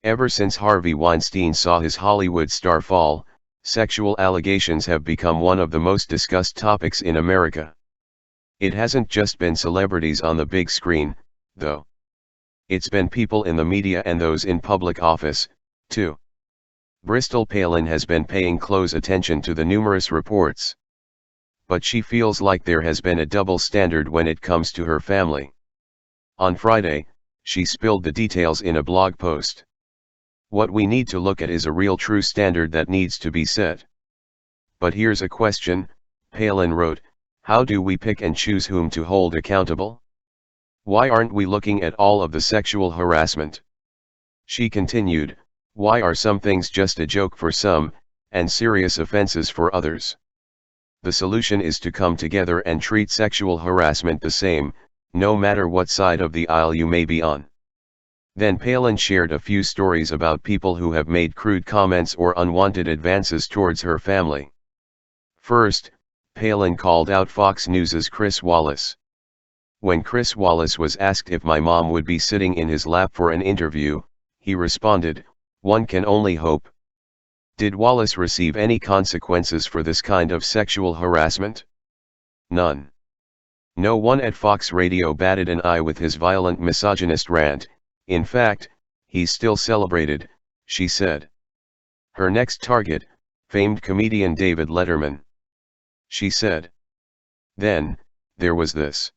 Ever since Harvey Weinstein saw his Hollywood star fall, sexual allegations have become one of the most discussed topics in America. It hasn't just been celebrities on the big screen, though. It's been people in the media and those in public office, too. Bristol Palin has been paying close attention to the numerous reports. But she feels like there has been a double standard when it comes to her family. On Friday, she spilled the details in a blog post. What we need to look at is a real true standard that needs to be set. But here's a question, Palin wrote, how do we pick and choose whom to hold accountable? Why aren't we looking at all of the sexual harassment? She continued, why are some things just a joke for some, and serious offenses for others? The solution is to come together and treat sexual harassment the same, no matter what side of the aisle you may be on. Then Palin shared a few stories about people who have made crude comments or unwanted advances towards her family. First, Palin called out Fox News's Chris Wallace. When Chris Wallace was asked if my mom would be sitting in his lap for an interview, he responded, "One can only hope." Did Wallace receive any consequences for this kind of sexual harassment? None. No one at Fox Radio batted an eye with his violent misogynist rant. In fact, he's still celebrated, she said. Her next target, famed comedian David Letterman. She said. Then, there was this.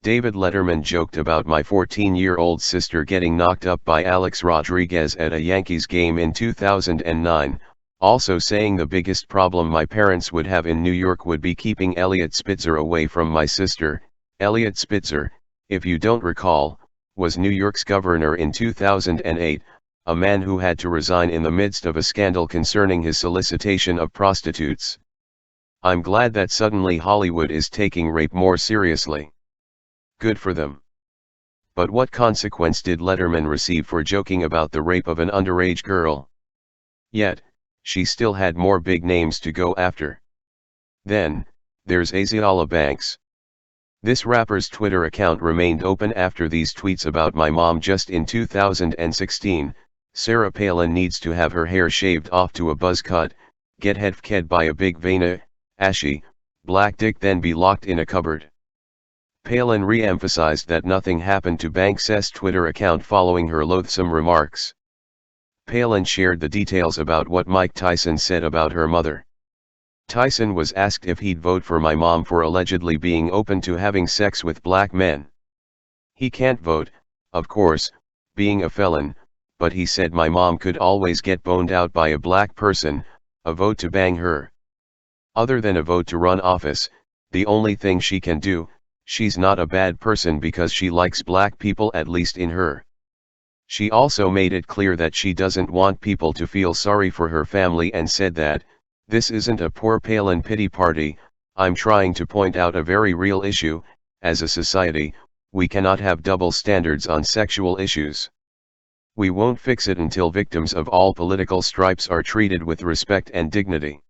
David Letterman joked about my 14-year-old sister getting knocked up by Alex Rodriguez at a Yankees game in 2009, also saying the biggest problem my parents would have in New York would be keeping Eliot Spitzer away from my sister. Eliot Spitzer, if you don't recall, was New York's governor in 2008, a man who had to resign in the midst of a scandal concerning his solicitation of prostitutes. I'm glad that suddenly Hollywood is taking rape more seriously. Good for them. But what consequence did Letterman receive for joking about the rape of an underage girl? Yet, she still had more big names to go after. Then, there's Aziala Banks. This rapper's Twitter account remained open after these tweets about my mom just in 2016. Sarah Palin needs to have her hair shaved off to a buzz cut, get head by a big veina, ashy, black dick, then be locked in a cupboard. Palin re-emphasized that nothing happened to Banks's Twitter account following her loathsome remarks. Palin shared the details about what Mike Tyson said about her mother. Tyson was asked if he'd vote for my mom for allegedly being open to having sex with black men. He can't vote, of course, being a felon, but he said my mom could always get boned out by a black person, a vote to bang her. Other than a vote to run office, the only thing she can do, she's not a bad person because she likes black people, at least in her. She also made it clear that she doesn't want people to feel sorry for her family and said that, "This isn't a poor Palin pity party, I'm trying to point out a very real issue. As a society, we cannot have double standards on sexual issues. We won't fix it until victims of all political stripes are treated with respect and dignity."